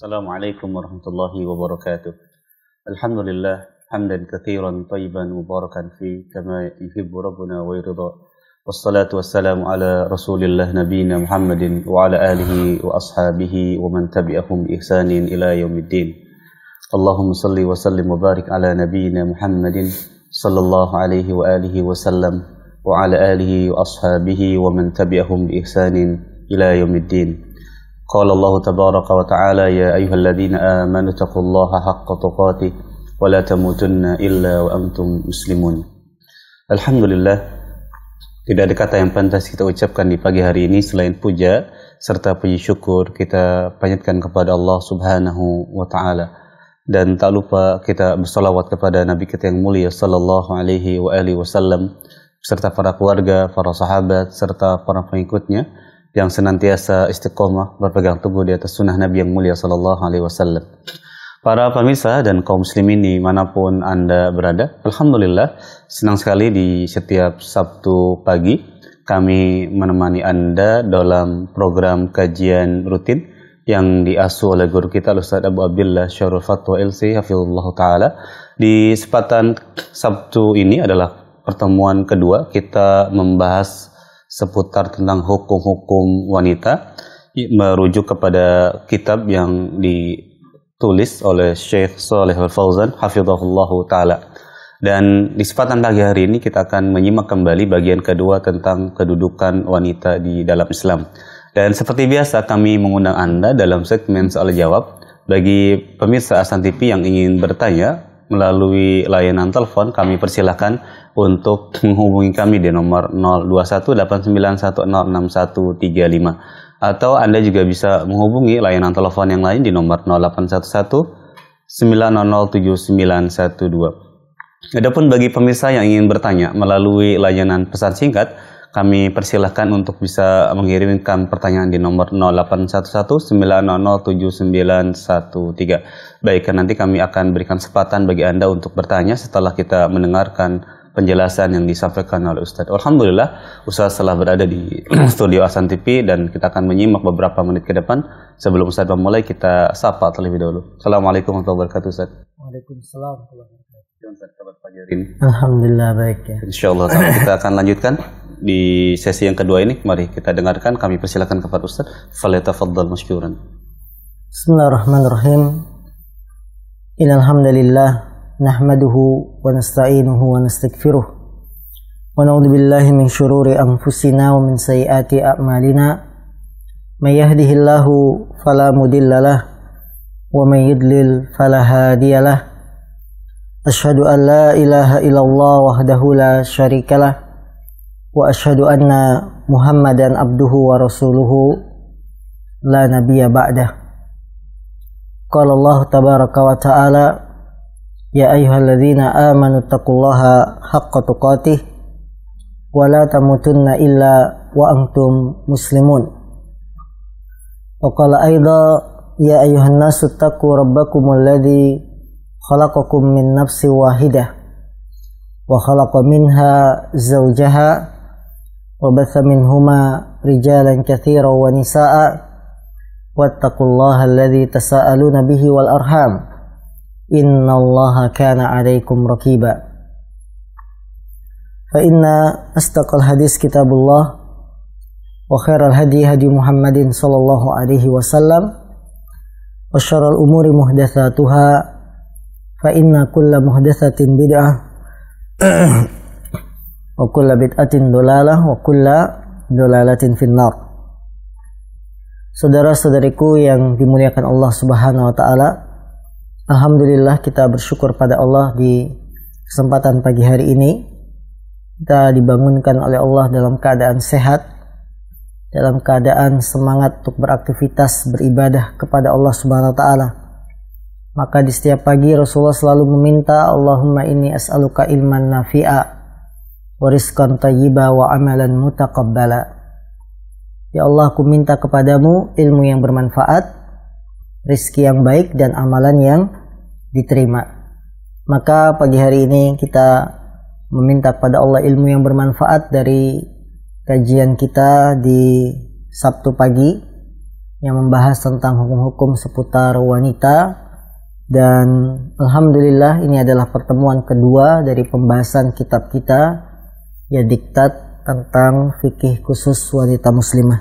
Assalamualaikum warahmatullahi wabarakatuh. Alhamdulillah hamdan katsiran thayyiban mubarakan fi kama yuhibbu rabbuna wa yarda. Wassalatu wassalamu ala Rasulillah nabiyina Muhammadin wa ala alihi wa ashabihi wa man tabi'ahum bi ihsanin ila yaumiddin. Allahumma salli wa sallim wa barik ala nabiyyina Muhammadin sallallahu alaihi wa alihi wa sallam wa ala alihi wa ashabihi wa man tabi'ahum bi ihsanin ila yaumiddin. Qala Allah tabaraka wa ta'ala ya ayyuhalladzina amanu taqullaha haqqa tuqatih wa la tamutunna illa wa antum muslimun. Alhamdulillah, tidak ada kata yang pantas kita ucapkan di pagi hari ini selain puja serta puji syukur kita panjatkan kepada Allah Subhanahu wa ta'ala. Dan tak lupa kita bersalawat kepada Nabi kita yang mulia sallallahu alaihi wa alihi wasallam serta para keluarga, para sahabat serta para pengikutnya yang senantiasa istiqomah berpegang teguh di atas sunnah Nabi yang mulia sallallahu alaihi wasallam. Para pemirsa dan kaum muslimin dimanapun Anda berada, alhamdulillah senang sekali di setiap Sabtu pagi kami menemani Anda dalam program kajian rutin yang diasuh oleh guru kita Ustaz Abu Abdillah Syarul Fatwa LC hafizullah taala. Di kesempatan Sabtu ini adalah pertemuan kedua kita membahas seputar tentang hukum-hukum wanita merujuk kepada kitab yang ditulis oleh Syekh Shalih Al-Fauzan hafizahullah taala. Dan di kesempatan pagi hari ini kita akan menyimak kembali bagian kedua tentang kedudukan wanita di dalam Islam. Dan seperti biasa kami mengundang Anda dalam segmen soal jawab. Bagi pemirsa Ahsan TV yang ingin bertanya melalui layanan telepon, kami persilahkan untuk menghubungi kami di nomor 021891061135, atau Anda juga bisa menghubungi layanan telepon yang lain di nomor 0811907912. Adapun bagi pemirsa yang ingin bertanya melalui layanan pesan singkat, kami persilahkan untuk bisa mengirimkan pertanyaan di nomor 0811900913. Baik, nanti kami akan berikan kesempatan bagi Anda untuk bertanya setelah kita mendengarkan penjelasan yang disampaikan oleh Ustadz. Alhamdulillah, Ustadz telah berada di studio Ahsan TV dan kita akan menyimak beberapa menit ke depan. Sebelum Ustadz memulai, kita sapa terlebih dahulu. Assalamualaikum warahmatullahi wabarakatuh, Ustadz. Waalaikumsalam warahmatullahi wabarakatuh. Alhamdulillah baik ya. Insyaallah kita akan lanjutkan di sesi yang kedua ini. Mari kita dengarkan, kami persilakan kepada Ustaz. Falyatafaddal masykuran. Bismillahirrahmanirrahim. Innal hamdalillah nahmaduhu wa nasta'inuhu wa nastaghfiruh wa na'udzu billahi min syururi anfusina wa min sayyiati a'malina. May yahdihillahu fala mudhillalah wa may yudlil fala hadiyalah. Asyhadu an la ilaha illallah wahdahu la syarikalah wa asyhadu anna Muhammadan abduhu wa rasuluhu la nabiyya ba'dah. Qala Allah tabaraka wa ta'ala ya ayyuhalladzina amanu taqullaha haqqa tuqatih wa la tamutunna illa wa antum muslimun. Wa qala aidha ya ayyuhan nasu taqu rabbakumul ladzi khalaqakum min nafsin wahidah wa khalaqa minha zawjaha wa batha minhuma rijalan katsiran wa nisaa'a wattaqullaha alladzi tasaaluna bihi wal arham innallaha kana 'alaikum raqiba. Fa inna astaqal hadis kitabullah wa khairal hadi hadi Muhammadin sallallahu alaihi wasallam wa syarrul umuri muhdatsatuha fa inna kulla muhdatsatin bid'ah wa kulla bid'atin dhalalah wa kulla dhalalatin finnar. Saudara-saudariku yang dimuliakan Allah Subhanahu wa taala, alhamdulillah kita bersyukur pada Allah di kesempatan pagi hari ini kita dibangunkan oleh Allah dalam keadaan sehat, dalam keadaan semangat untuk beraktivitas beribadah kepada Allah Subhanahu wa taala. Maka di setiap pagi Rasulullah selalu meminta, Allahumma inni as'aluka ilman nafi'a wa rizqan thayyiba wa amalan mutaqabbala. Ya Allah, aku minta kepadamu ilmu yang bermanfaat, rizki yang baik dan amalan yang diterima. Maka pagi hari ini kita meminta kepada Allah ilmu yang bermanfaat dari kajian kita di Sabtu pagi yang membahas tentang hukum-hukum seputar wanita. Dan alhamdulillah ini adalah pertemuan kedua dari pembahasan kitab kita, ya Diktat tentang fikih khusus wanita muslimah.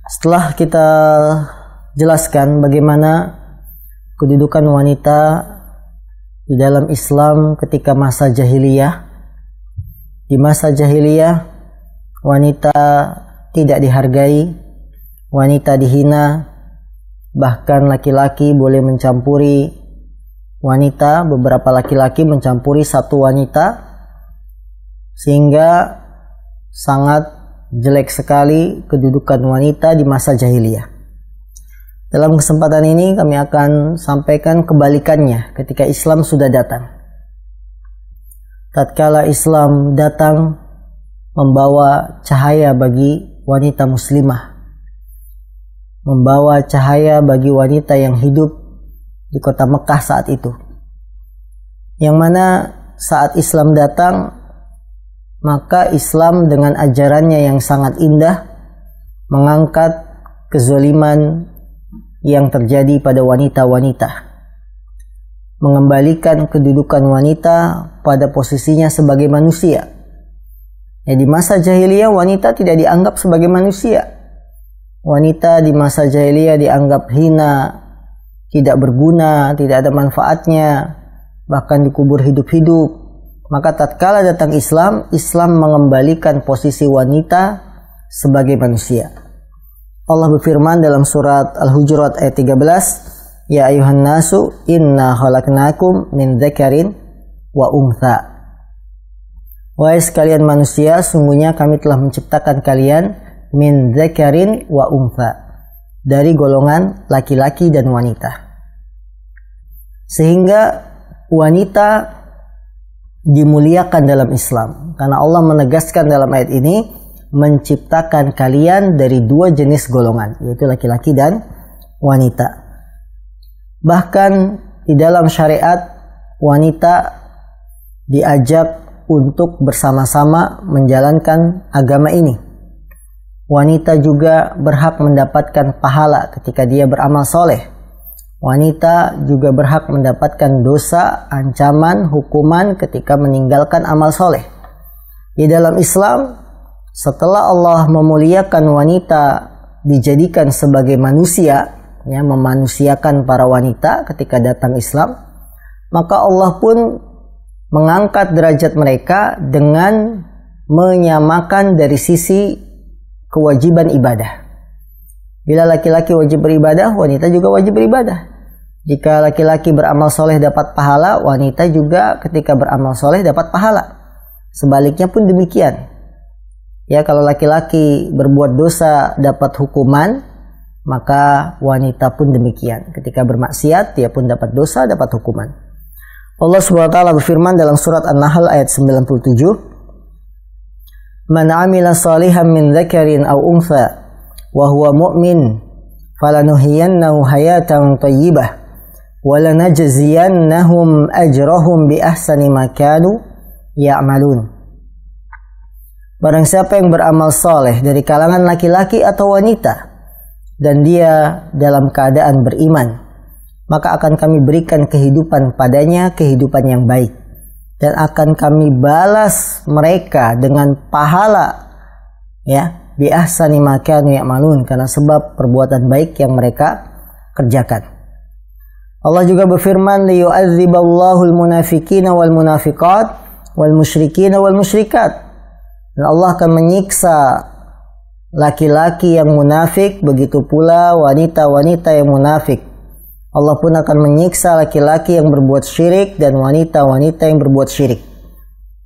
Setelah kita jelaskan bagaimana kedudukan wanita di dalam Islam ketika masa jahiliyah. Di masa jahiliyah wanita tidak dihargai, wanita dihina, bahkan laki-laki boleh mencampuri wanita, beberapa laki-laki mencampuri satu wanita, sehingga sangat jelek sekali kedudukan wanita di masa jahiliyah. Dalam kesempatan ini kami akan sampaikan kebalikannya ketika Islam sudah datang. Tatkala Islam datang membawa cahaya bagi wanita muslimah, membawa cahaya bagi wanita yang hidup di kota Mekah saat itu. Yang mana saat Islam datang, maka Islam dengan ajarannya yang sangat indah mengangkat kezaliman yang terjadi pada wanita-wanita, mengembalikan kedudukan wanita pada posisinya sebagai manusia. Ya, di masa jahiliyah wanita tidak dianggap sebagai manusia. Wanita di masa jahiliyah dianggap hina, tidak berguna, tidak ada manfaatnya, bahkan dikubur hidup-hidup. Maka tatkala datang Islam, Islam mengembalikan posisi wanita sebagai manusia. Allah berfirman dalam surat Al-Hujurat ayat 13, Ya ayuhan nasu inna khalaqnakum min dzakarin wa untha. Wahai sekalian manusia, sungguhnya kami telah menciptakan kalian min dzakarin wa untha, dari golongan laki-laki dan wanita. Sehingga wanita dimuliakan dalam Islam, karena Allah menegaskan dalam ayat ini menciptakan kalian dari dua jenis golongan, yaitu laki-laki dan wanita. Bahkan di dalam syariat wanita diajak untuk bersama-sama menjalankan agama ini. Wanita juga berhak mendapatkan pahala ketika dia beramal soleh. Wanita juga berhak mendapatkan dosa, ancaman, hukuman ketika meninggalkan amal soleh. Di dalam Islam, setelah Allah memuliakan wanita dijadikan sebagai manusia, ya, memanusiakan para wanita ketika datang Islam, maka Allah pun mengangkat derajat mereka dengan menyamakan dari sisi kewajiban ibadah. Bila laki-laki wajib beribadah, wanita juga wajib beribadah. Jika laki-laki beramal soleh dapat pahala, wanita juga ketika beramal soleh dapat pahala. Sebaliknya pun demikian. Ya, kalau laki-laki berbuat dosa dapat hukuman, maka wanita pun demikian. Ketika bermaksiat, dia pun dapat dosa, dapat hukuman. Allah SWT berfirman dalam surat An-Nahl ayat 97, Man amila salihan min dzakarin aw untha wa huwa mu'min falanuhyiyannahu hayatan thayyibah wa lanajziyannahum ajrahum bi ahsani ma kanu ya'malun. Barang siapa yang beramal saleh dari kalangan laki-laki atau wanita dan dia dalam keadaan beriman, maka akan kami berikan kehidupan padanya, kehidupan yang baik, dan akan kami balas mereka dengan pahala, ya, bi ahsani ma kanu ya'malun, karena sebab perbuatan baik yang mereka kerjakan. Allah juga berfirman, li yu'adziballahu al-munafiqina wal munafiqat wal musyrikina wal musyrikat. Dan Allah akan menyiksa laki-laki yang munafik, begitu pula wanita-wanita yang munafik. Allah pun akan menyiksa laki-laki yang berbuat syirik dan wanita-wanita yang berbuat syirik.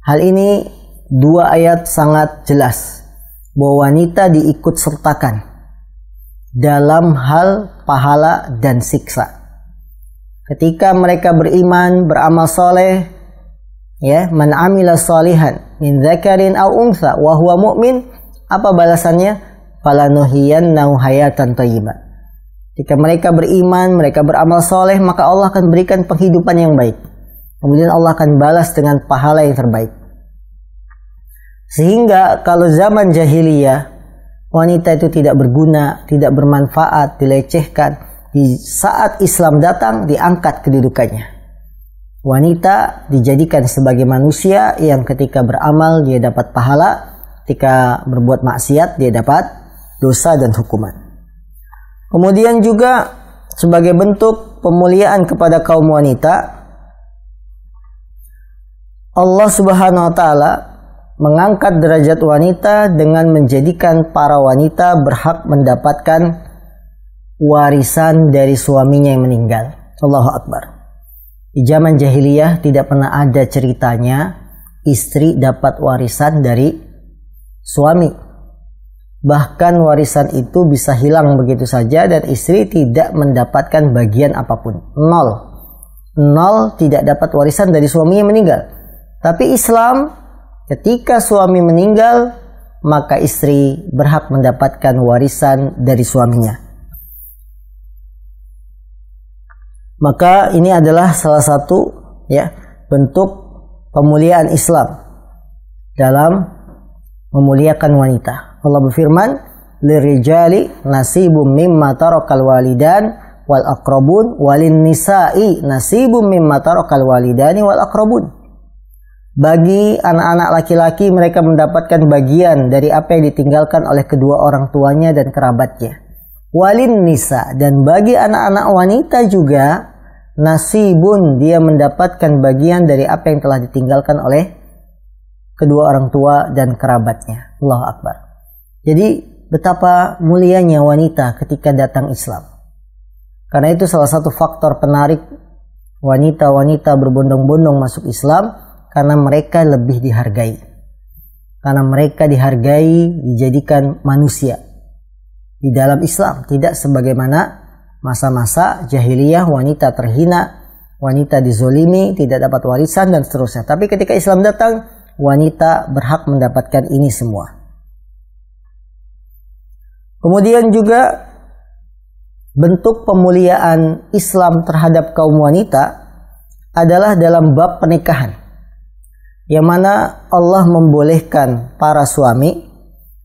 Hal ini dua ayat sangat jelas bahwa wanita diikut sertakan dalam hal pahala dan siksa. Ketika mereka beriman, beramal soleh, ya, man amila salihan min dzakarin aw untha wa huwa mu'min, apa balasannya? Falanuhyiyannahu hayatan thayyibah. Jika mereka beriman, mereka beramal soleh, maka Allah akan berikan penghidupan yang baik. Kemudian Allah akan balas dengan pahala yang terbaik. Sehingga kalau zaman jahiliyah, wanita itu tidak berguna, tidak bermanfaat, dilecehkan. Di saat Islam datang, diangkat kedudukannya. Wanita dijadikan sebagai manusia yang ketika beramal dia dapat pahala, ketika berbuat maksiat dia dapat dosa dan hukuman. Kemudian juga sebagai bentuk pemuliaan kepada kaum wanita, Allah Subhanahu wa taala mengangkat derajat wanita dengan menjadikan para wanita berhak mendapatkan warisan dari suaminya yang meninggal. Allahu Akbar. Di zaman jahiliyah tidak pernah ada ceritanya istri dapat warisan dari suami. Bahkan warisan itu bisa hilang begitu saja dan istri tidak mendapatkan bagian apapun. Nol tidak dapat warisan dari suami yang meninggal. Tapi Islam, ketika suami meninggal, maka istri berhak mendapatkan warisan dari suaminya. Maka ini adalah salah satu bentuk pemuliaan Islam dalam memuliakan wanita. Allah berfirman, "Lirijali nasibum mimma tarakal walidan wal aqrabun walin nisa'i nasibum mimma tarakal walidani wal aqrabun." Bagi anak-anak laki-laki mereka mendapatkan bagian dari apa yang ditinggalkan oleh kedua orang tuanya dan kerabatnya. Walin nisa, dan bagi anak-anak wanita juga nasibun, dia mendapatkan bagian dari apa yang telah ditinggalkan oleh kedua orang tua dan kerabatnya. Allahu Akbar. Jadi betapa mulianya wanita ketika datang Islam. Karena itu salah satu faktor penarik wanita-wanita berbondong-bondong masuk Islam, karena mereka lebih dihargai. Karena mereka dihargai, dijadikan manusia di dalam Islam. Tidak sebagaimana masa-masa jahiliyah, wanita terhina, wanita dizolimi, tidak dapat warisan dan seterusnya. Tapi ketika Islam datang, wanita berhak mendapatkan ini semua. Kemudian juga bentuk pemuliaan Islam terhadap kaum wanita adalah dalam bab pernikahan, yang mana Allah membolehkan para suami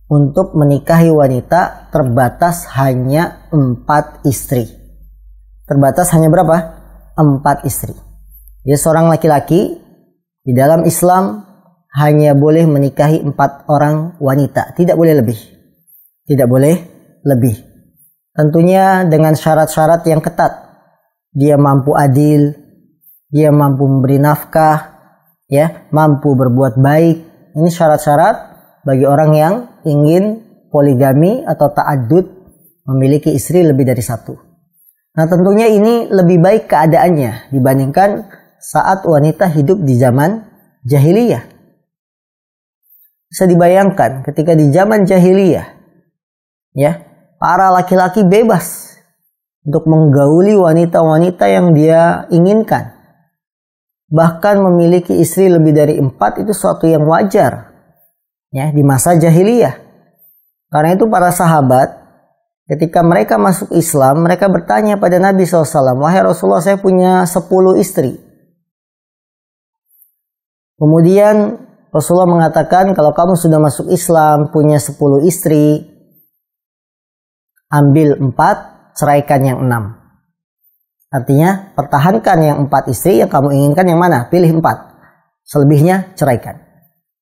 untuk menikahi wanita terbatas hanya 4 istri. Terbatas hanya berapa? 4 istri. Jadi seorang laki-laki di dalam Islam hanya boleh menikahi 4 orang wanita. Tidak boleh lebih. Tidak boleh lebih. Tentunya dengan syarat-syarat yang ketat. Dia mampu adil, dia mampu memberi nafkah, mampu berbuat baik. Ini syarat-syarat bagi orang yang ingin poligami atau ta'addud, memiliki istri lebih dari 1. Nah, tentunya ini lebih baik keadaannya dibandingkan saat wanita hidup di zaman jahiliyah. Bisa dibayangkan ketika di zaman jahiliyah, para laki-laki bebas untuk menggauli wanita-wanita yang dia inginkan. Bahkan memiliki istri lebih dari 4 itu suatu yang wajar di masa jahiliyah. Karena itu para sahabat ketika mereka masuk Islam, mereka bertanya pada Nabi SAW, "Wahai Rasulullah, saya punya 10 istri." Kemudian Rasulullah mengatakan, kalau kamu sudah masuk Islam, punya 10 istri, ambil 4, ceraikan yang 6. Artinya, pertahankan yang 4 istri, yang kamu inginkan yang mana? Pilih 4. Selebihnya, ceraikan.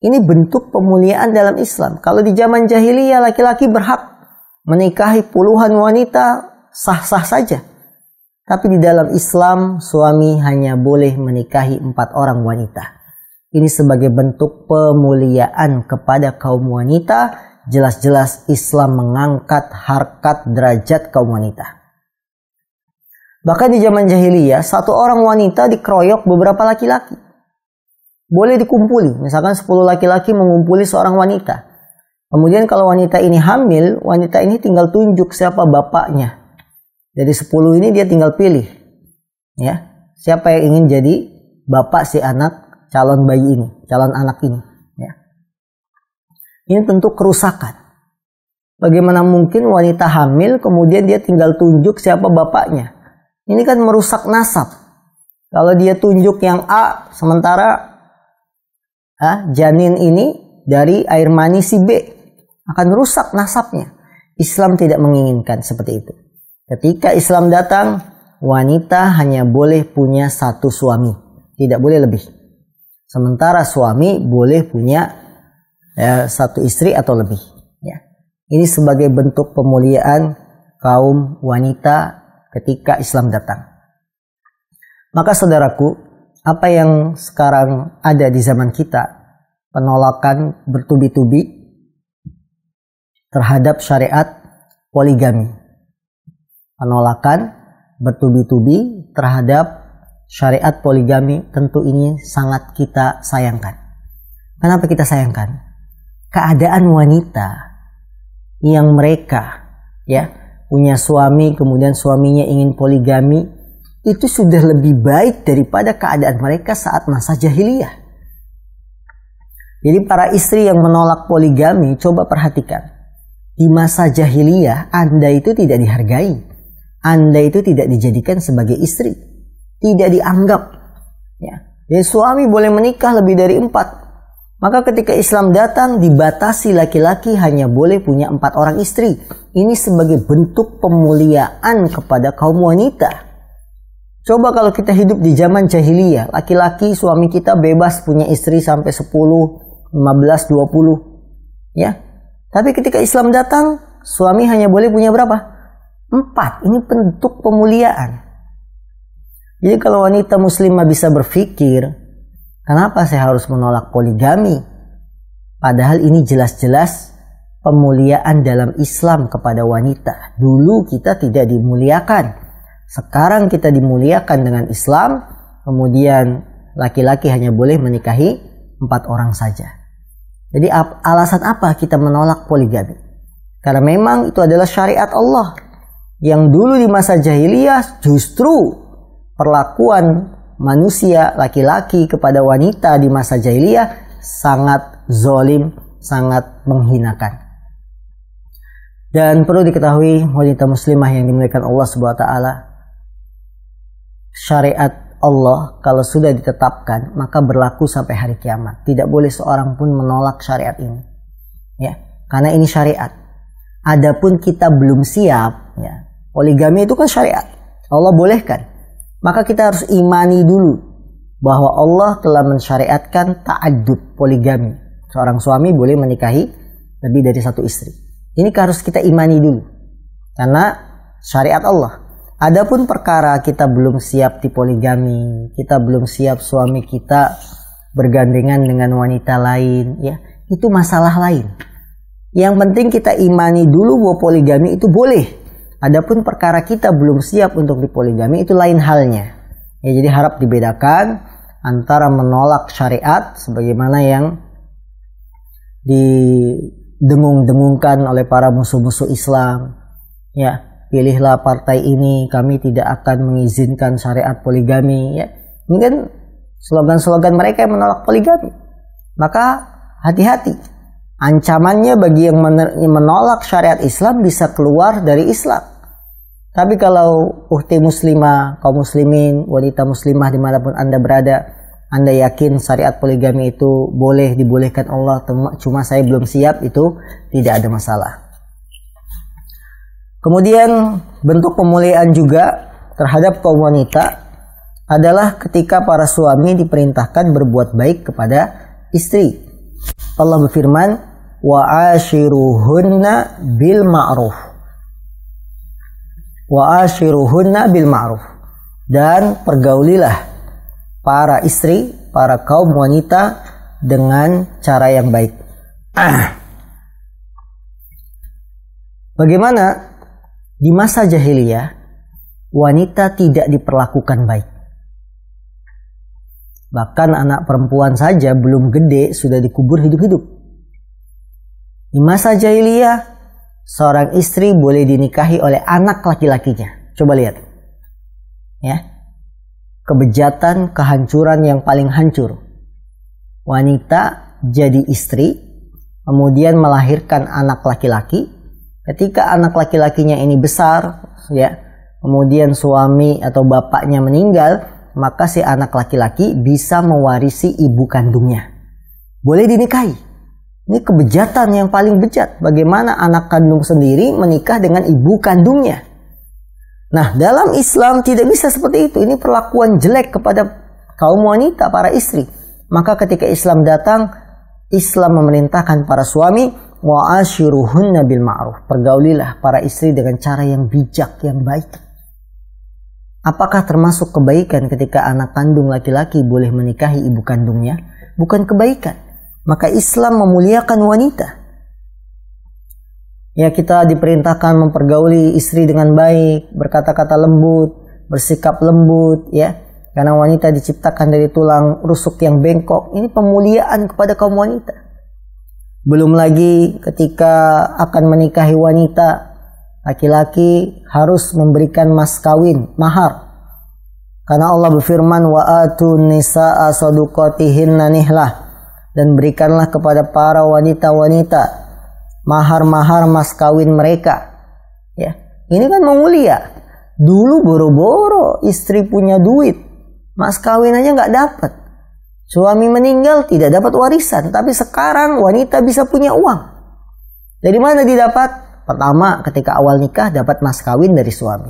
Ini bentuk pemuliaan dalam Islam. Kalau di zaman jahiliyah, laki-laki berhak menikahi puluhan wanita, sah-sah saja. Tapi di dalam Islam, suami hanya boleh menikahi 4 orang wanita. Ini sebagai bentuk pemuliaan kepada kaum wanita. Jelas-jelas Islam mengangkat harkat derajat kaum wanita. Bahkan di zaman jahiliyah, 1 orang wanita dikeroyok beberapa laki-laki. Boleh dikumpuli. Misalkan 10 laki-laki mengumpuli seorang wanita. Kemudian kalau wanita ini hamil, wanita ini tinggal tunjuk siapa bapaknya. Dari 10 ini dia tinggal pilih. Siapa yang ingin jadi bapak si anak calon bayi ini, calon anak ini. Ini tentu kerusakan. Bagaimana mungkin wanita hamil kemudian dia tinggal tunjuk siapa bapaknya? Ini kan merusak nasab. Kalau dia tunjuk yang A, sementara janin ini dari air mani si B. akan rusak nasabnya. Islam tidak menginginkan seperti itu. Ketika Islam datang, wanita hanya boleh punya satu suami, tidak boleh lebih. Sementara suami boleh punya satu istri atau lebih. Ya. Ini sebagai bentuk pemuliaan kaum wanita ketika Islam datang. Maka saudaraku, apa yang sekarang ada di zaman kita, penolakan bertubi-tubi terhadap syariat poligami. Penolakan bertubi-tubi terhadap syariat poligami tentu ini sangat kita sayangkan. Kenapa kita sayangkan? Keadaan wanita yang mereka punya suami, kemudian suaminya ingin poligami, itu sudah lebih baik daripada keadaan mereka saat masa jahiliyah. Jadi para istri yang menolak poligami, coba perhatikan. Di masa jahiliyah, Anda itu tidak dihargai. Anda itu tidak dijadikan sebagai istri. Tidak dianggap. Jadi suami boleh menikah lebih dari 4. Maka ketika Islam datang, dibatasi laki-laki hanya boleh punya 4 orang istri. Ini sebagai bentuk pemuliaan kepada kaum wanita. Coba kalau kita hidup di zaman jahiliyah, laki-laki suami kita bebas punya istri sampai 10, 15, 20. Ya. Tapi ketika Islam datang, suami hanya boleh punya berapa? 4. Ini bentuk pemuliaan. Jadi kalau wanita muslimah bisa berpikir, kenapa saya harus menolak poligami? Padahal ini jelas-jelas pemuliaan dalam Islam kepada wanita. Dulu kita tidak dimuliakan. Sekarang kita dimuliakan dengan Islam. Kemudian laki-laki hanya boleh menikahi 4 orang saja. Jadi alasan apa kita menolak poligami? Karena memang itu adalah syariat Allah. Yang dulu di masa jahiliyah justru perlakuan manusia laki-laki kepada wanita di masa jahiliyah sangat zalim, sangat menghinakan. Dan perlu diketahui wanita muslimah yang dimuliakan Allah Subhanahu wa taala, syariat Allah kalau sudah ditetapkan maka berlaku sampai hari kiamat. Tidak boleh seorang pun menolak syariat ini. Ya, karena ini syariat. Adapun kita belum siap, ya. Poligami itu kan syariat. Allah bolehkan. Maka kita harus imani dulu bahwa Allah telah mensyariatkan ta'addud poligami. Seorang suami boleh menikahi lebih dari 1 istri. Ini harus kita imani dulu. Karena syariat Allah. Adapun perkara kita belum siap di poligami, kita belum siap suami kita bergandengan dengan wanita lain, ya, itu masalah lain. Yang penting kita imani dulu bahwa poligami itu boleh. Adapun perkara kita belum siap untuk dipoligami itu lain halnya. Ya, jadi harap dibedakan antara menolak syariat sebagaimana yang didengung-dengungkan oleh para musuh-musuh Islam. Ya, pilihlah partai ini, kami tidak akan mengizinkan syariat poligami. Ya, mungkin slogan-slogan mereka yang menolak poligami. Maka hati-hati. Ancamannya bagi yang menolak syariat Islam bisa keluar dari Islam. Tapi kalau ukhti muslimah, kaum muslimin, wanita muslimah dimanapun Anda berada, Anda yakin syariat poligami itu boleh, dibolehkan Allah, cuma saya belum siap, itu tidak ada masalah. Kemudian bentuk pemuliaan juga terhadap kaum wanita adalah ketika para suami diperintahkan berbuat baik kepada istri. Allah berfirman, wa'ashiruhunna bil ma'ruf. Wa'ashiruhunna bil ma'ruf. Dan pergaulilah para istri, para kaum wanita dengan cara yang baik. Bagaimana di masa jahiliyah wanita tidak diperlakukan baik. Bahkan anak perempuan saja belum gede sudah dikubur hidup-hidup. Di masa jahiliyah seorang istri boleh dinikahi oleh anak laki-lakinya. Coba lihat. Ya. Kebejatan, kehancuran yang paling hancur. Wanita jadi istri, kemudian melahirkan anak laki-laki. Ketika anak laki-lakinya ini besar, ya, kemudian suami atau bapaknya meninggal, maka si anak laki-laki bisa mewarisi ibu kandungnya. Boleh dinikahi. Ini kebejatan yang paling bejat. Bagaimana anak kandung sendiri menikah dengan ibu kandungnya. Nah, dalam Islam tidak bisa seperti itu. Ini perlakuan jelek kepada kaum wanita, para istri. Maka ketika Islam datang, Islam memerintahkan para suami, wa'ashiruhunna bil ma'ruf. Pergaulilah para istri dengan cara yang bijak, yang baik. Apakah termasuk kebaikan ketika anak kandung laki-laki boleh menikahi ibu kandungnya? Bukan kebaikan. Maka Islam memuliakan wanita. Ya, kita diperintahkan mempergauli istri dengan baik, berkata-kata lembut, bersikap lembut, ya. Karena wanita diciptakan dari tulang rusuk yang bengkok. Ini pemuliaan kepada kaum wanita. Belum lagi ketika akan menikahi wanita, laki-laki harus memberikan mas kawin, mahar. Karena Allah berfirman, wa atun nisaa saduqatihinna nihlah. Dan berikanlah kepada para wanita-wanita mahar-mahar mas kawin mereka. Ya, ini kan memulia. Dulu boro-boro istri punya duit, mas kawin aja nggak dapat. Suami meninggal tidak dapat warisan. Tapi sekarang wanita bisa punya uang. Dari mana didapat? Pertama, ketika awal nikah dapat mas kawin dari suami.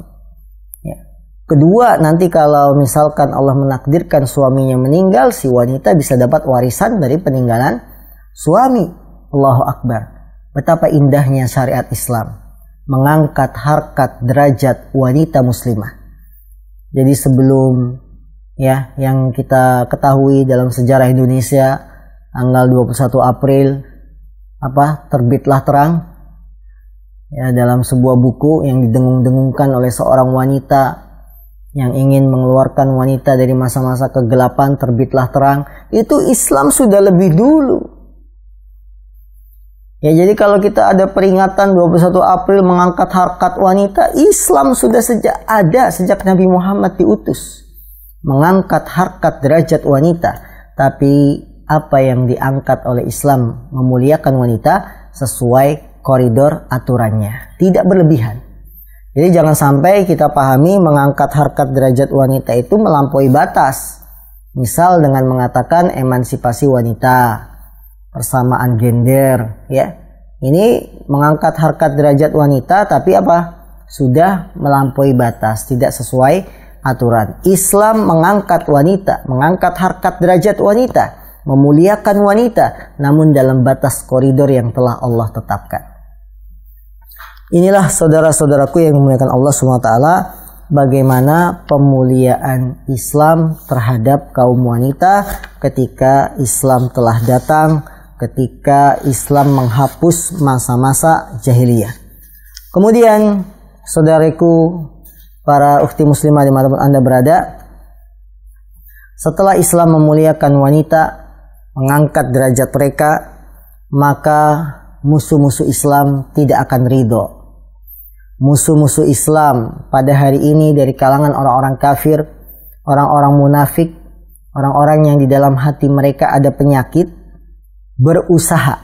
Ya. Kedua, nanti kalau misalkan Allah menakdirkan suaminya meninggal, si wanita bisa dapat warisan dari peninggalan suami. Allahu Akbar. Betapa indahnya syariat Islam mengangkat harkat derajat wanita muslimah. Jadi sebelum ya yang kita ketahui dalam sejarah Indonesia, tanggal 21 April terbitlah terang ya dalam sebuah buku yang didengung-dengungkan oleh seorang wanita yang ingin mengeluarkan wanita dari masa-masa kegelapan. Terbitlah terang. Itu Islam sudah lebih dulu. Ya, jadi kalau kita ada peringatan 21 April mengangkat harkat wanita, Islam sudah sejak Nabi Muhammad diutus mengangkat harkat derajat wanita. Tapi apa yang diangkat oleh Islam memuliakan wanita sesuai koridor aturannya, tidak berlebihan. Jadi jangan sampai kita pahami mengangkat harkat derajat wanita itu melampaui batas. Misal dengan mengatakan emansipasi wanita, persamaan gender, ya. Ini mengangkat harkat derajat wanita tapi sudah melampaui batas, tidak sesuai aturan. Islam mengangkat wanita, mengangkat harkat derajat wanita, memuliakan wanita, namun dalam batas koridor yang telah Allah tetapkan. Inilah saudara-saudaraku yang dimuliakan Allah SWT, bagaimana pemuliaan Islam terhadap kaum wanita ketika Islam telah datang, ketika Islam menghapus masa-masa jahiliyah. Kemudian, saudariku, para ukhti muslimah dimanapun Anda berada, setelah Islam memuliakan wanita, mengangkat derajat mereka, maka musuh-musuh Islam tidak akan ridho. Musuh-musuh Islam pada hari ini dari kalangan orang-orang kafir, orang-orang munafik, orang-orang yang di dalam hati mereka ada penyakit, berusaha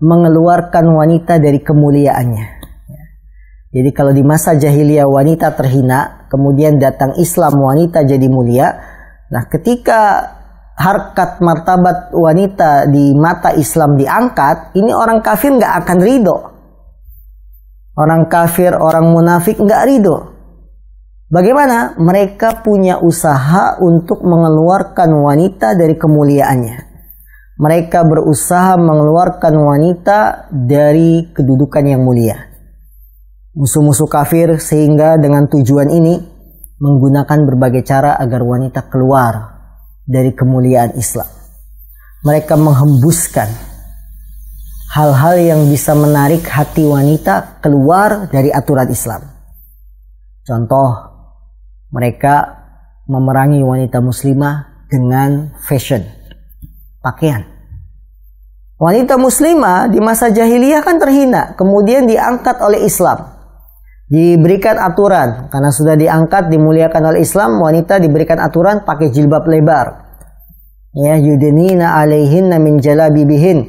mengeluarkan wanita dari kemuliaannya. Jadi kalau di masa jahiliyah wanita terhina, kemudian datang Islam wanita jadi mulia. Nah, ketika harkat martabat wanita di mata Islam diangkat, ini orang kafir nggak akan ridho. Orang kafir, orang munafik nggak ridho. Bagaimana? Mereka punya usaha untuk mengeluarkan wanita dari kemuliaannya. Mereka berusaha mengeluarkan wanita dari kedudukan yang mulia. Musuh-musuh kafir sehingga dengan tujuan ini menggunakan berbagai cara agar wanita keluar dari kemuliaan Islam. Mereka menghembuskan hal-hal yang bisa menarik hati wanita keluar dari aturan Islam. Contoh, mereka memerangi wanita muslimah dengan fashion, pakaian. Wanita muslimah di masa jahiliyah kan terhina, kemudian diangkat oleh Islam. Diberikan aturan, karena sudah diangkat, dimuliakan oleh Islam, wanita diberikan aturan pakai jilbab lebar. Ya, yudnina alaihinna min jalabibihin,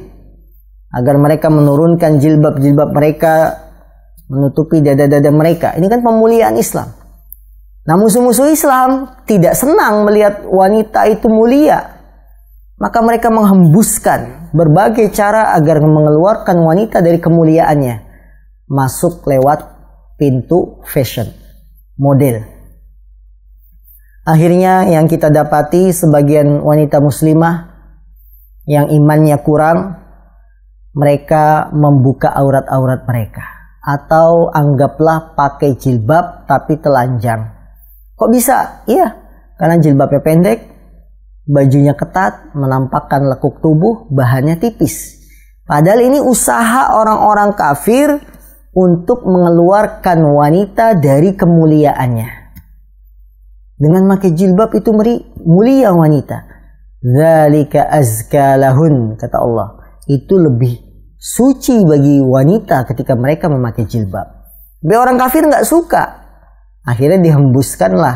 agar mereka menurunkan jilbab-jilbab mereka, menutupi dada-dada mereka. Ini kan pemuliaan Islam. Nah, musuh-musuh Islam tidak senang melihat wanita itu mulia. Maka mereka menghembuskan berbagai cara agar mengeluarkan wanita dari kemuliaannya. Masuk lewat pintu fashion, model. Akhirnya yang kita dapati sebagian wanita muslimah yang imannya kurang, mereka membuka aurat-aurat mereka. Atau anggaplah pakai jilbab tapi telanjang. Kok bisa? Iya, karena jilbabnya pendek, bajunya ketat, menampakkan lekuk tubuh, bahannya tipis. Padahal ini usaha orang-orang kafir untuk mengeluarkan wanita dari kemuliaannya. Dengan pakai jilbab itu mulia wanita. Dzalika azka lahun, kata Allah. Itu lebih suci bagi wanita ketika mereka memakai jilbab. Tapi orang kafir nggak suka. Akhirnya dihembuskanlah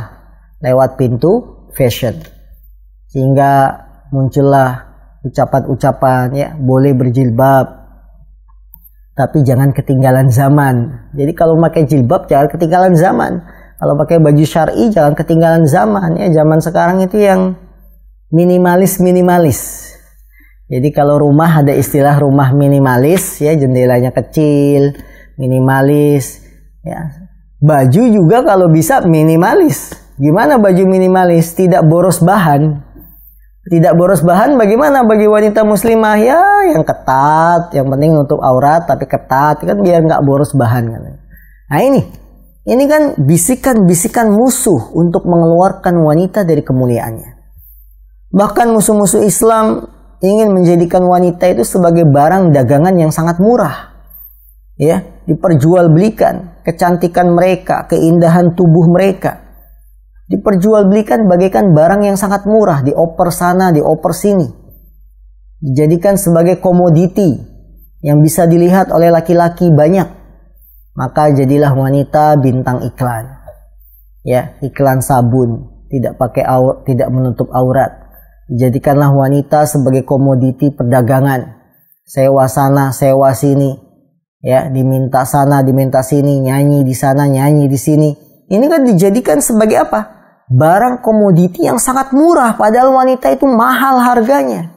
lewat pintu fashion. Sehingga muncullah ucapan-ucapan, ya, boleh berjilbab, tapi jangan ketinggalan zaman. Jadi kalau pakai jilbab jangan ketinggalan zaman. Kalau pakai baju syar'i jangan ketinggalan zaman. Ya, zaman sekarang itu yang minimalis. Jadi kalau rumah ada istilah rumah minimalis, ya, jendelanya kecil, minimalis. Ya. Baju juga kalau bisa minimalis. Gimana baju minimalis? Tidak boros bahan. Tidak boros bahan bagaimana bagi wanita muslimah? Ya, yang ketat, yang penting untuk aurat tapi ketat, kan biar nggak boros bahan. Nah ini kan bisikan-bisikan musuh untuk mengeluarkan wanita dari kemuliaannya. Bahkan musuh-musuh Islam ingin menjadikan wanita itu sebagai barang dagangan yang sangat murah. Ya, diperjualbelikan kecantikan mereka, keindahan tubuh mereka. Diperjualbelikan bagaikan barang yang sangat murah, dioper sana, dioper sini. Dijadikan sebagai komoditi yang bisa dilihat oleh laki-laki banyak. Maka jadilah wanita bintang iklan. Ya, iklan sabun, tidak pakai tidak menutup aurat. Dijadikanlah wanita sebagai komoditi perdagangan. Sewa sana, sewa sini. Ya, diminta sana, diminta sini, nyanyi di sana, nyanyi di sini. Ini kan dijadikan sebagai apa? Barang komoditi yang sangat murah. Padahal wanita itu mahal harganya.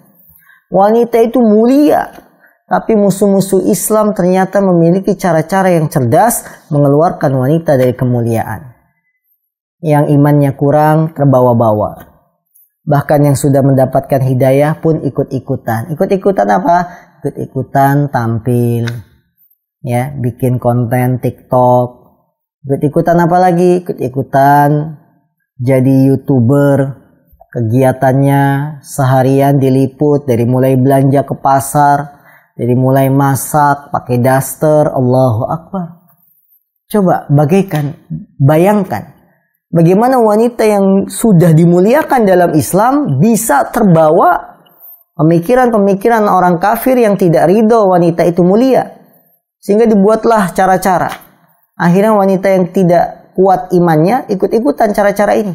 Wanita itu mulia. Tapi musuh-musuh Islam ternyata memiliki cara-cara yang cerdas mengeluarkan wanita dari kemuliaan. Yang imannya kurang terbawa-bawa. Bahkan yang sudah mendapatkan hidayah pun ikut-ikutan. Ikut-ikutan apa? Ikut-ikutan tampil. Ya, bikin konten TikTok. Ikut-ikutan apa lagi? Ikut-ikutan jadi YouTuber. Kegiatannya seharian diliput dari mulai belanja ke pasar, dari mulai masak, pakai daster, Allahu Akbar. Coba bayangkan. Bagaimana wanita yang sudah dimuliakan dalam Islam bisa terbawa pemikiran-pemikiran orang kafir yang tidak ridho wanita itu mulia. Sehingga dibuatlah cara-cara. Akhirnya wanita yang tidak kuat imannya ikut-ikutan cara-cara ini.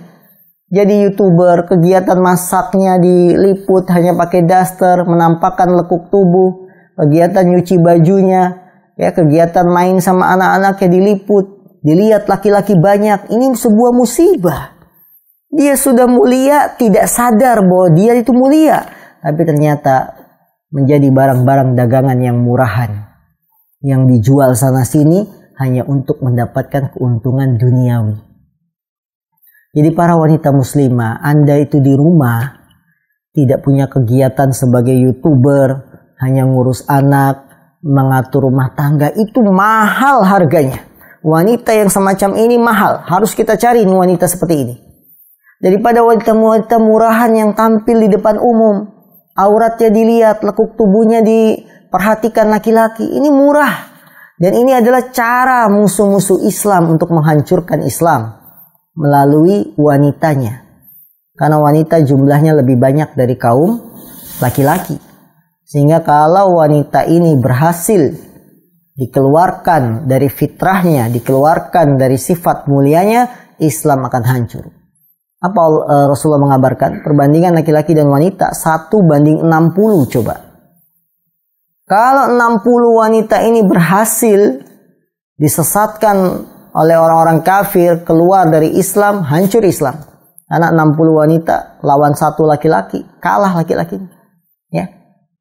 Jadi YouTuber, kegiatan masaknya diliput hanya pakai daster, menampakkan lekuk tubuh, kegiatan nyuci bajunya, ya, kegiatan main sama anak-anaknya diliput, dilihat laki-laki banyak. Ini sebuah musibah. Dia sudah mulia, tidak sadar bahwa dia itu mulia, tapi ternyata menjadi barang-barang dagangan yang murahan, yang dijual sana sini hanya untuk mendapatkan keuntungan duniawi. Jadi para wanita muslimah, Anda itu di rumah tidak punya kegiatan sebagai YouTuber, hanya ngurus anak, mengatur rumah tangga, itu mahal harganya. Wanita yang semacam ini mahal, harus kita cari wanita seperti ini. Daripada wanita-wanita murahan yang tampil di depan umum, auratnya dilihat, lekuk tubuhnya diperhatikan laki-laki, ini murah. Dan ini adalah cara musuh-musuh Islam untuk menghancurkan Islam melalui wanitanya. Karena wanita jumlahnya lebih banyak dari kaum laki-laki. Sehingga kalau wanita ini berhasil dikeluarkan dari fitrahnya, dikeluarkan dari sifat mulianya, Islam akan hancur. Apa Rasulullah mengabarkan? Perbandingan laki-laki dan wanita 1:60 coba. Kalau 60 wanita ini berhasil disesatkan oleh orang-orang kafir, keluar dari Islam, hancur Islam. Karena 60 wanita lawan 1 laki-laki, kalah laki-laki. Ya,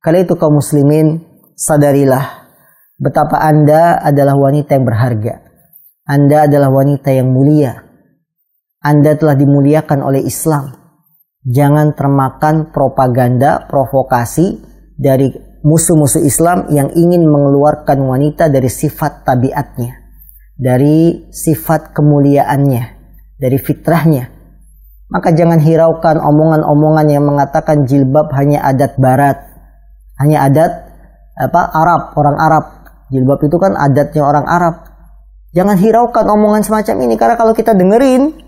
kali itu kaum muslimin, sadarilah betapa Anda adalah wanita yang berharga. Anda adalah wanita yang mulia. Anda telah dimuliakan oleh Islam. Jangan termakan propaganda, provokasi dari musuh-musuh Islam yang ingin mengeluarkan wanita dari sifat tabiatnya, dari sifat kemuliaannya, dari fitrahnya. Maka jangan hiraukan omongan-omongan yang mengatakan jilbab hanya adat barat, hanya adat Arab, orang Arab. Jilbab itu kan adatnya orang Arab. Jangan hiraukan omongan semacam ini, karena kalau kita dengerin,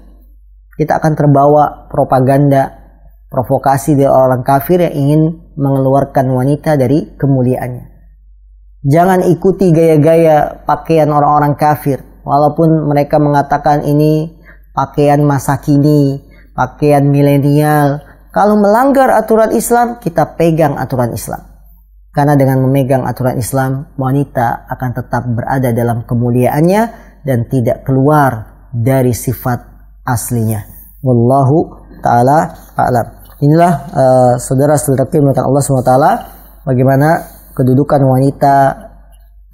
kita akan terbawa propaganda, provokasi dari orang kafir yang ingin mengeluarkan wanita dari kemuliaannya. Jangan ikuti gaya-gaya pakaian orang-orang kafir, walaupun mereka mengatakan ini pakaian masa kini, pakaian milenial. Kalau melanggar aturan Islam, kita pegang aturan Islam. Karena dengan memegang aturan Islam, wanita akan tetap berada dalam kemuliaannya dan tidak keluar dari sifat aslinya. Wallahu ta'ala a'lam. Inilah saudara-saudara yang dimuliakan Allah SWT, bagaimana kedudukan wanita